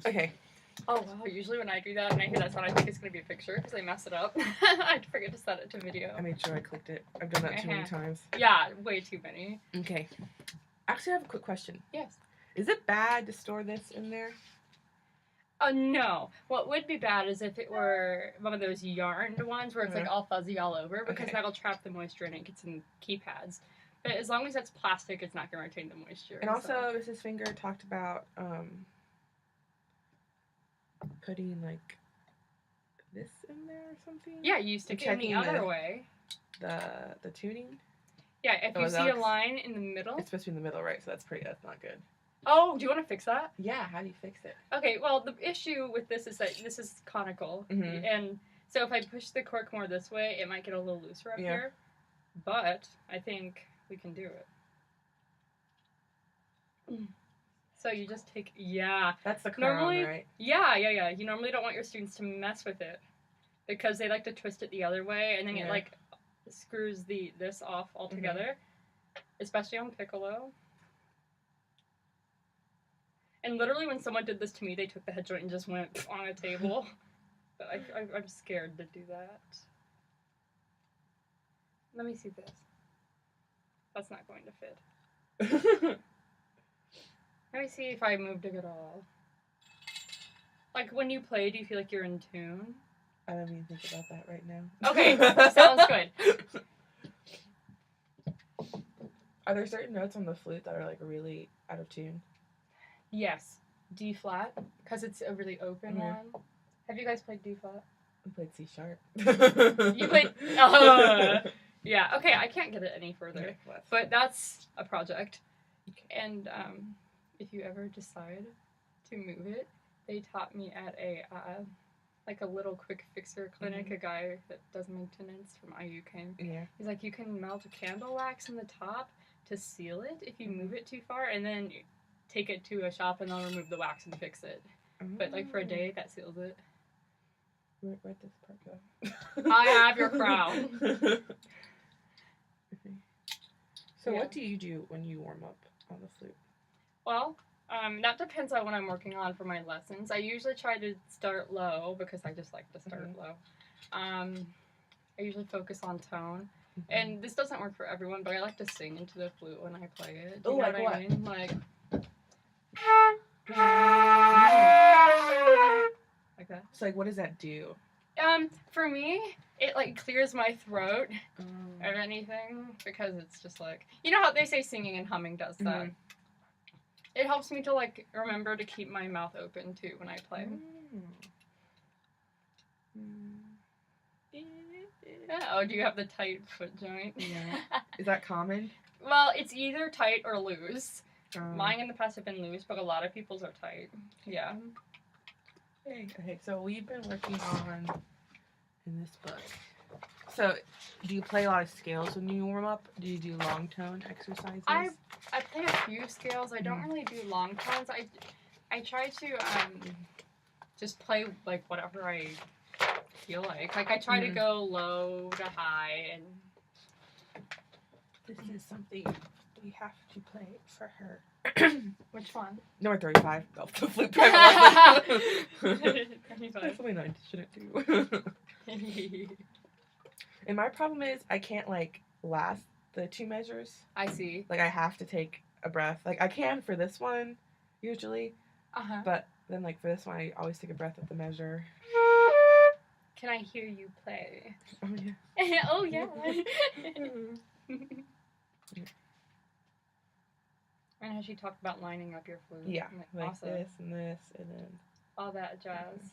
Okay. Oh wow, usually when I do that and I hear that sound, I think it's going to be a picture because I mess it up. I forget to set it to video. I made sure I clicked it. I've done that too many times. Yeah, way too many. Okay. Actually, I have a quick question. Yes. Is it bad to store this in there? No. What would be bad is if it were one of those yarned ones where it's like all fuzzy all over, because that'll trap the moisture and it gets in keypads. But as long as it's plastic, it's not going to retain the moisture. And also, Mrs. Finger talked about putting like this in there or something. Yeah, you stick it in the other way. The tuning. Yeah, if you see a line in the middle. It's supposed to be in the middle, right? So that's not good. Oh, do you want to fix that? Yeah, how do you fix it? Okay, well, the issue with this is that this is conical. Mm-hmm. And so if I push the cork more this way, it might get a little looser up here. But I think we can do it. So you just take, That's the crown, right? Yeah. You normally don't want your students to mess with it because they like to twist it the other way, and then it like screws this off altogether, especially on piccolo. And literally when someone did this to me, they took the head joint and just went on a table. But I'm scared to do that. Let me see this. That's not going to fit. Let me see if I moved it at all. Like, when you play, do you feel like you're in tune? I don't even think about that right now. Okay, sounds good. Are there certain notes on the flute that are, like, really out of tune? Yes. D flat, because it's a really open one. Have you guys played D flat? I played C sharp. You played... yeah, okay, I can't get it any further. Okay, but that's a project. Okay. And if you ever decide to move it, they taught me at a like a little quick fixer clinic, a guy that does maintenance from IU came. Yeah. He's like, you can melt a candle wax in the top to seal it if you move it too far, and then take it to a shop and they'll remove the wax and fix it. But like for a day, that seals it. Where'd this part go? I have your crown. So what do you do when you warm up on the flute? Well, that depends on what I'm working on for my lessons. I usually try to start low because I just like to start low. I usually focus on tone. And this doesn't work for everyone, but I like to sing into the flute when I play it. Do you know what I mean? Like... like that. So, like, what does that do? For me, it, like, clears my throat or anything, because it's just, like... You know how they say singing and humming does that? It helps me to, like, remember to keep my mouth open, too, when I play. Oh, do you have the tight foot joint? Yeah. Is that common? Well, it's either tight or loose. Mine in the past have been loose, but a lot of people's are tight. Yeah. Okay, so we've been working on, in this book. So, do you play a lot of scales when you warm up? Do you do long tone exercises? I play a few scales. I don't really do long tones. I try to just play like whatever I feel like. Like I try to go low to high, and this is something we have to play for her. Which one? Number 35. Oh, the flute private lesson. That's something I shouldn't do. And my problem is I can't like last the 2 measures. I see. Like I have to take a breath. Like I can for this one usually. But then like for this one I always take a breath at the measure. Can I hear you play? Oh yeah. Oh yeah. And has she talked about lining up your flute? Yeah, like this and this and then all that jazz.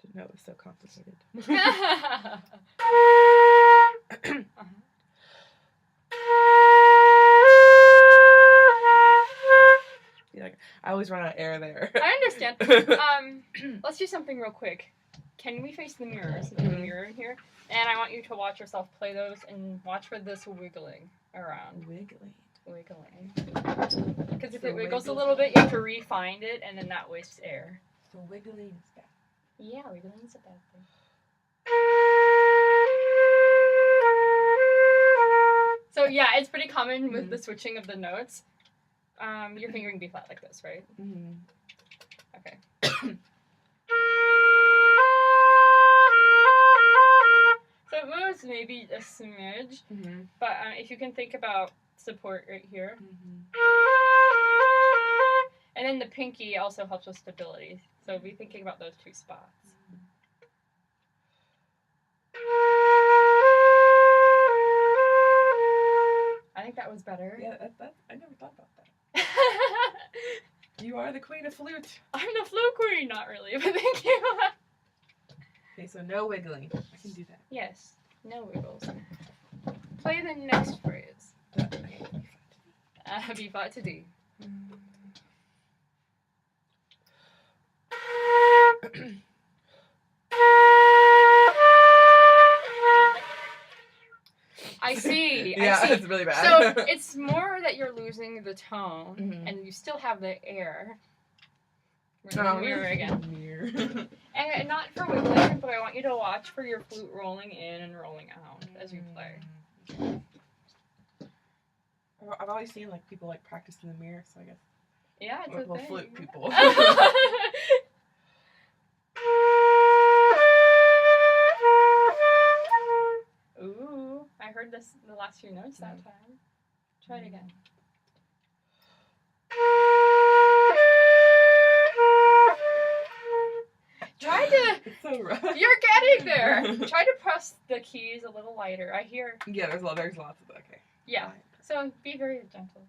Didn't know it was so complicated. Yeah, I always run out of air there. I understand. Let's do something real quick. Can we face the mirrors? There's a mirror in here. And I want you to watch yourself play those and watch for this wiggling around. Wiggling. Because if it wiggles a little bit, you have to re-find it, and then that wastes air. So wiggling is bad. Yeah, wiggling is a bad thing. So yeah, it's pretty common with the switching of the notes. You're fingering B flat like this, right? smidge. Mm-hmm. But if you can think about support right here. Mm-hmm. And then the pinky also helps with stability. So be thinking about those two spots. I think that was better. Yeah, I never thought about that. You are the queen of flute. I'm the flute queen. Not really, but thank you. Okay, so no wiggling. I can do that. Yes, no wiggles. Play the next phrase. B flat to D. I see. Yeah, I see. it's really bad. So it's more that you're losing the tone, and you still have the air. We're in the mirror again. Mirror. And not for wiggling, but I want you to watch for your flute rolling in and rolling out as you play. I've always seen like people like practice in the mirror, so I guess. Yeah, it's a thing. Flute people. Ooh, I heard the last few notes that time. Try it again. Try to. It's so rough. You're getting there. Try to press the keys a little lighter. I hear. Yeah, there's lots of okay. Yeah. So be very gentle.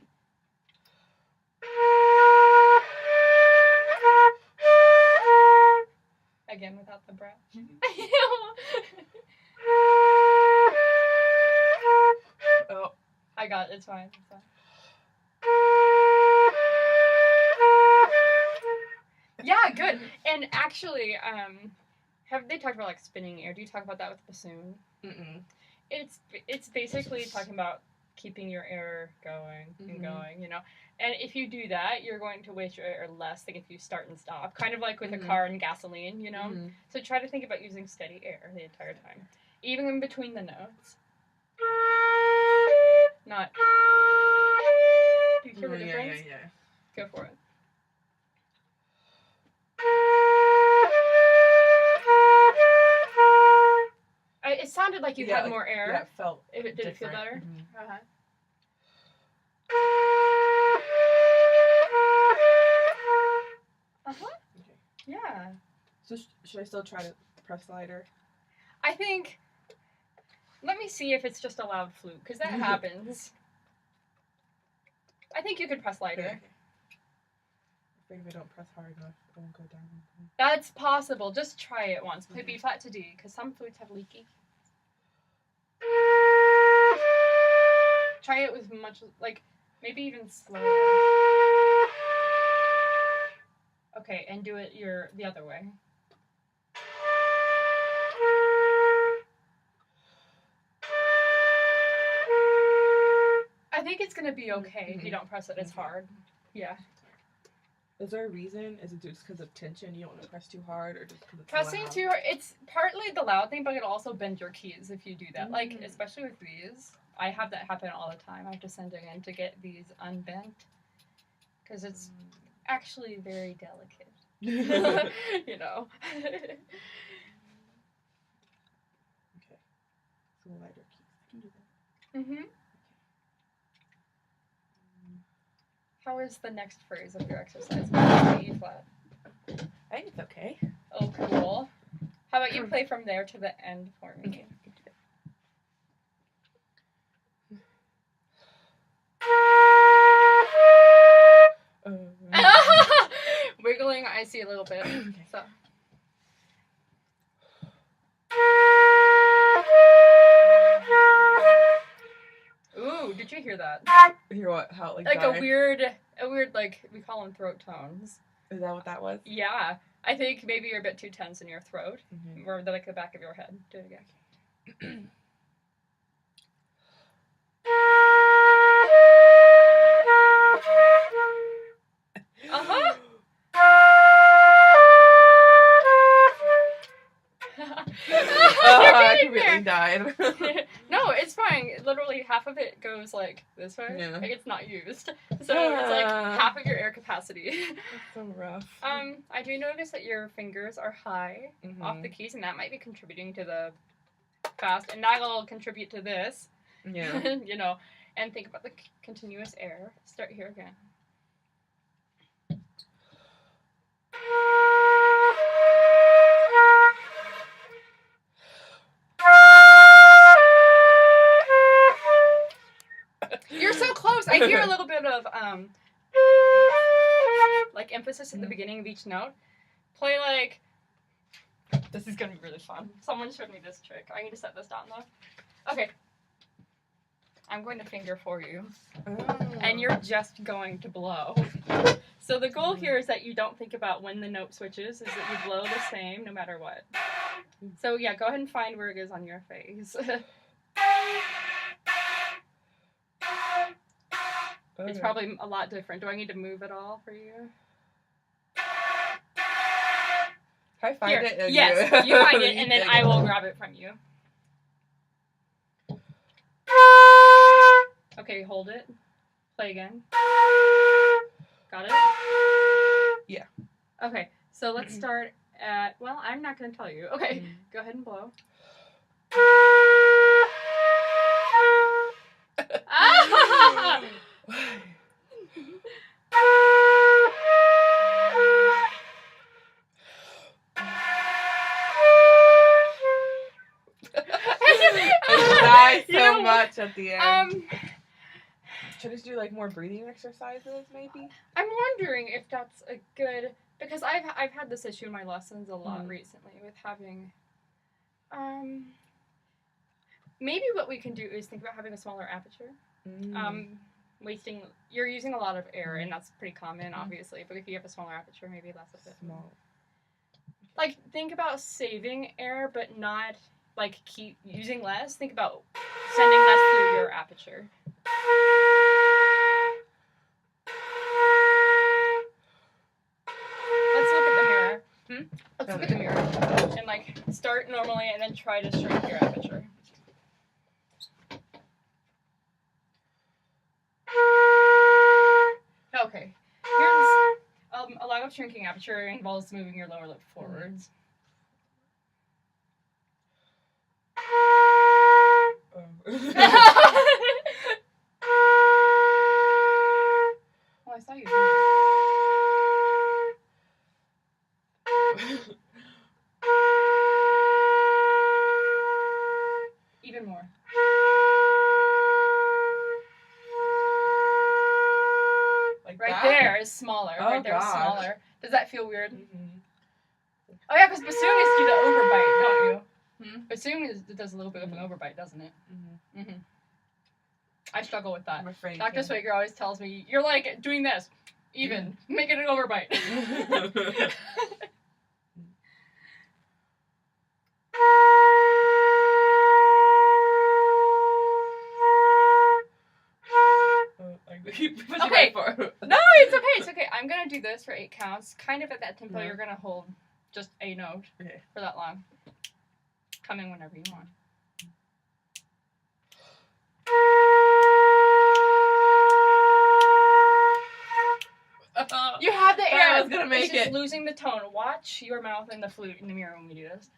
Again, without the breath. Oh. I got it. It's fine. It's fine. Yeah, good. And actually, have they talked about like spinning air? Do you talk about that with bassoon? Mm-mm. It's basically talking about keeping your air going and going, you know. And if you do that, you're going to waste your air less than if you start and stop. Kind of like with a car and gasoline, you know. So try to think about using steady air the entire time, even in between the notes. Not. Do you hear the difference? Yeah. Go for it. It sounded like you had more air. Yeah, it felt. Did it feel better? Mm-hmm. Okay. Yeah. So should I still try to press lighter? I think. Let me see if it's just a loud flute, because that happens. I think you could press lighter. Okay. I think if I don't press hard enough, it won't go down. That's possible. Just try it once. Play B flat to D, because some flutes have leaky. Try it with much, like, maybe even slower. Okay, and do it the other way. I think it's gonna be okay if you don't press it as hard. Yeah. Is there a reason? Is it just because of tension? You don't want to press too hard, or just because it's Pressing loud? too hard, it's partly the loud thing, but it'll also bend your keys if you do that. Like, especially with these. I have that happen all the time. I have to send it in to get these unbent. Because it's actually very delicate. You know. Okay. So lighter keys. I can do that. Mm-hmm. How is the next phrase of your exercise? E flat. I think it's okay. Oh, cool. How about you play from there to the end for me? Okay. Wiggling, I see a little bit. So. Ooh, did you hear that? Hear what? How like a weird, like, we call them throat tones. Is that what that was? Yeah. I think maybe you're a bit too tense in your throat. Or like the back of your head. Do it again. Uh-huh. I completely died. No, it's fine. Literally half of it goes like this way. Yeah. Like it's not used. So it's like half of your air capacity. That's so rough. I do notice that your fingers are high off the keys, and that might be contributing to the fast, and that'll contribute to this. Yeah. You know, and think about the continuous air. Start here again. You're so close. I hear a little bit of like emphasis at the beginning of each note. Play like, this is gonna be really fun. Someone showed me this trick. I need to set this down though. Okay. I'm going to finger for you. Oh. And you're just going to blow. So the goal here is that you don't think about when the note switches, is that you blow the same no matter what. So yeah, go ahead and find where it is on your face. Okay. It's probably a lot different. Do I need to move it all for you? I find Here. it. Yes, you find it, and then I will grab it from you. Okay, hold it. Play again. Got it? Yeah. Okay, so let's start at, well, I'm not going to tell you. Okay, go ahead and blow. I die so much at the end. Should I just do like more breathing exercises, maybe? I'm wondering if that's a good, because I've had this issue in my lessons a lot recently with having, maybe what we can do is think about having a smaller aperture. You're using a lot of air, and that's pretty common, obviously, but if you have a smaller aperture, maybe less of it. Small. Like, think about saving air, but not, like, keep using less. Think about sending less through your aperture. Let's look at the mirror. Let's look at the mirror. And, like, start normally and then try to shrink your aperture. Okay. Here's a lot of shrinking aperture involves moving your lower lip forwards. Well, I saw you do it. Even more. Like right that? there is smaller. Oh, right there is gosh. smaller. Does that feel weird? Oh yeah, because bassoonists do the overbite, don't you? Bassoon does a little bit of an overbite, doesn't it? I struggle with that. I'm afraid. Dr. Swager always tells me, you're like doing this, even, make it an overbite. Okay. No, it's okay. I'm gonna do this for 8 counts, kind of at that tempo. You're gonna hold just a note for that long. Come in whenever you want. You have the air. I was gonna make it's just it. Losing the tone. Watch your mouth and the flute in the mirror when we do this.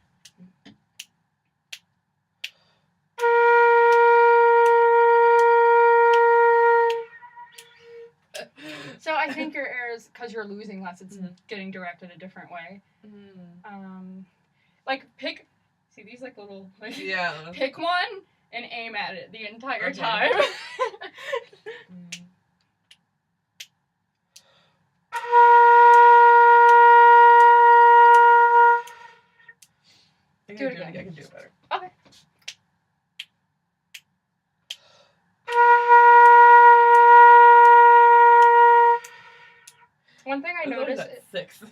So I think your air is, because you're losing less, it's getting directed a different way. Like pick, see these like little, like, pick one and aim at it the entire time. Do it again. I can do it better. Okay. One thing I noticed. At 6.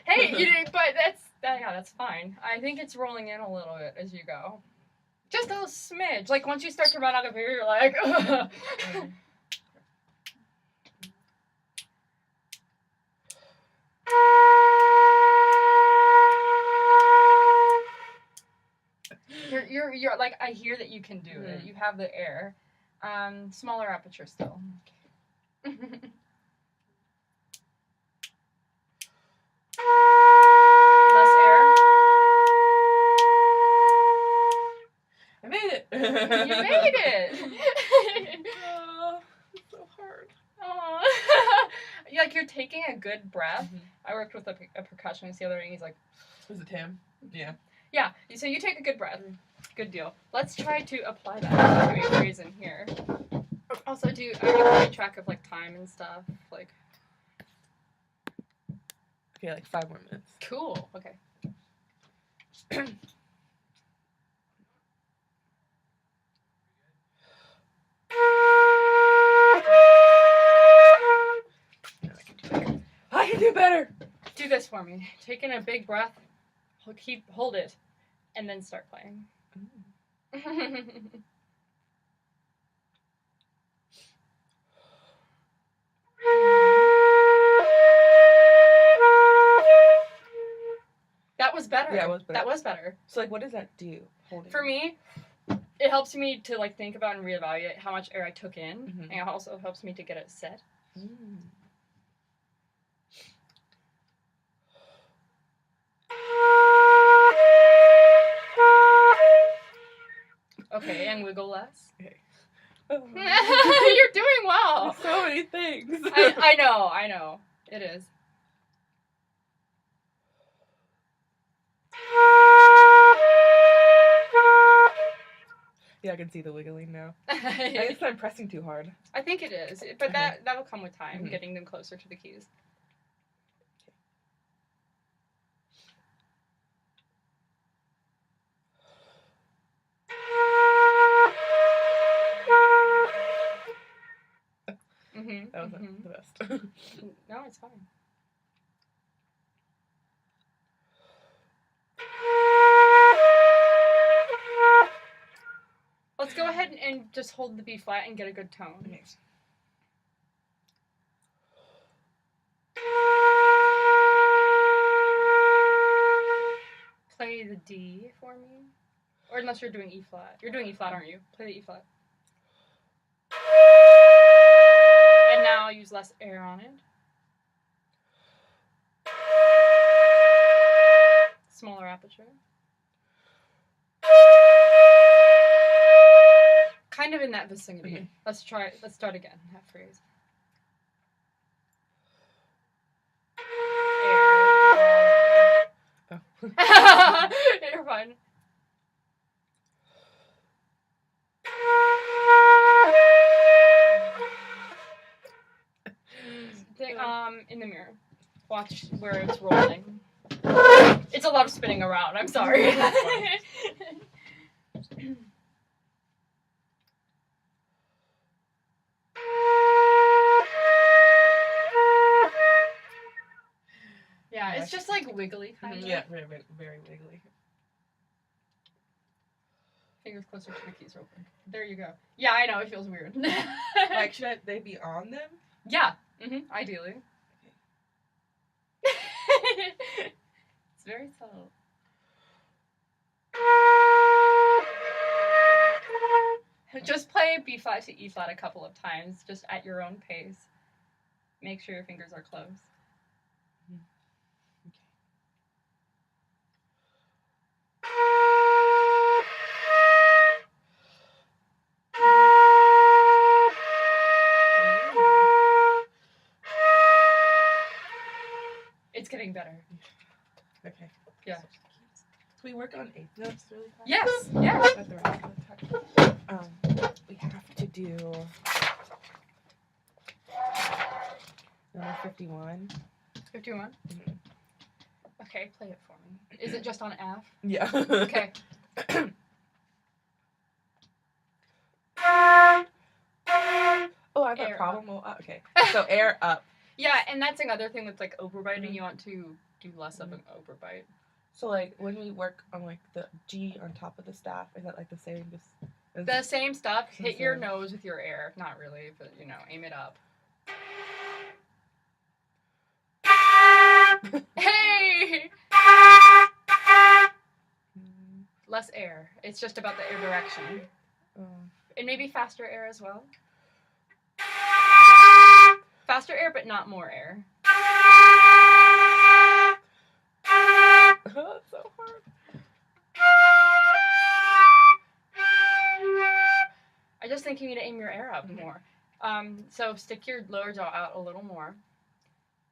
Hey, you did, but that's fine. I think it's rolling in a little bit as you go. Just a little smidge. Like once you start to run out of air, you're like. You're like, I hear that you can do it. You have the air. Smaller aperture still. Less air. made it. It's so hard. Aww. Like you're taking a good breath. Mm-hmm. I worked with a percussionist the other day, and he's like, Was it Tim? Yeah. yeah. So you take a good breath. Good deal. Let's try to apply that to a phrase in here. Also, are you keeping track of like time and stuff? Like, Okay, like 5 more minutes. cool. Okay. I can do better. Do this for me. Take in a big breath. Hold it, and then start playing. That was better. Yeah, it was better. That was better. So like, what does that do? Holding. For me, it helps me to like think about and reevaluate how much air I took in, Mhm. and it also helps me to get it set. Mm. Okay, and wiggle less. Okay. You're doing well. So many things. I know. It is. Yeah, I can see the wiggling now. I guess I'm pressing too hard. I think it is, but that will come with time, Mhm. getting them closer to the keys. Mm-hmm. That was the best. No, it's fine. Let's go ahead and just hold the B flat and get a good tone. Okay. Play the D for me. Or unless you're doing E flat. You're doing E flat, aren't you? Play the E flat. And now use less air on it. Smaller aperture. Kind of in that vicinity. Okay. Let's start again. That phrase. Oh. You're fine. In the mirror. Watch where it's rolling. It's a lot of spinning around. I'm sorry. Yeah, it's just like wiggly kind of. Yeah, very, very, very wiggly. Fingers closer to the keys real quick. There you go. Yeah, I know, it feels weird. Like, should they be on them? Yeah, ideally. It's very subtle. Just play B flat to E flat a couple of times, just at your own pace. Make sure your fingers are close. It's getting better. Okay. Yeah. Can we work on eighth notes really fast? Yes, yes. At the right time. We have to do number 51. 51? Mhm. Okay, play it for me. Is it just on F? Yeah. Okay. Oh, I have Air a problem. Oh, okay. So air up. Yeah, and that's another thing with like overbiting. You want to do less of an overbite. So like when we work on like the G on top of the staff, is that like the same? Just The same stuff. Hit your So- nose with your air. Not really, but aim it up. Hey! Less air. It's just about the air direction. And maybe faster air as well. Faster air, but not more air. It's so hard. So stick your lower jaw out a little more,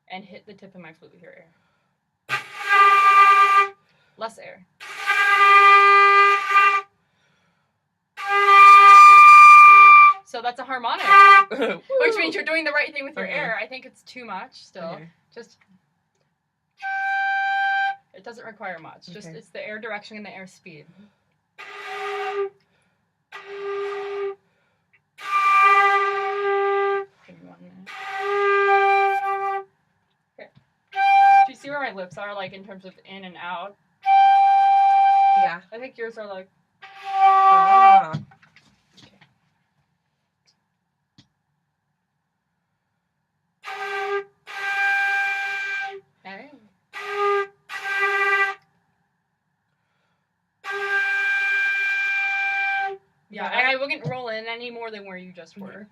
and hit the tip of my flute with your air. Less air. So that's a harmonic, which means you're doing the right thing with your air. I think it's too much still. Okay. Just, it doesn't require much. Just Okay. it's the air direction and the air speed. Give me 1 minute. Okay. Do you see where my lips are, like in terms of in and out? Yeah. I think yours are like. Ah. Okay. Yeah, I wouldn't roll in any more than where you just were.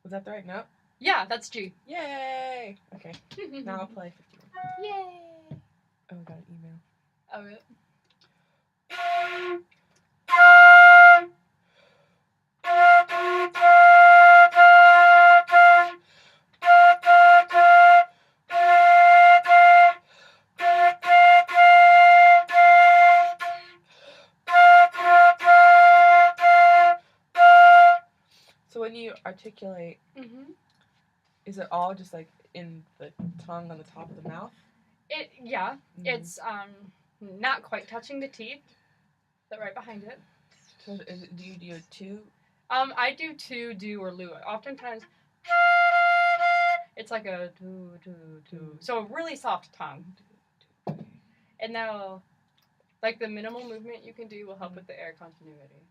Was that the right note? Yeah, that's G. Yay! Okay. Now I'll play 51. Yay! Oh, we got an email. Oh, yeah. So when you articulate, Mm-hmm. is it all just like in the tongue on the top of the mouth? Yeah, it's not quite touching the teeth, but right behind it. So do you do two? I do two, do, or lu. Oftentimes, it's like a do, do, do. So a really soft tongue. And now, like the minimal movement you can do will help with the air continuity.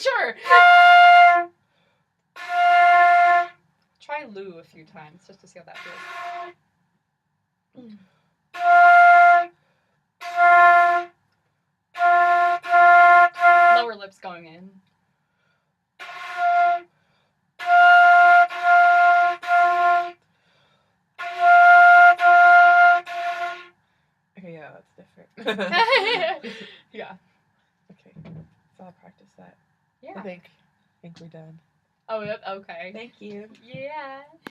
Sure. Try lu a few times just to see how that feels. Lower lips going in. Okay, yeah, that's different. Yeah. Okay, so I'll practice that. Yeah. I think we're done. Oh, yep. Okay. Thank you. Yeah.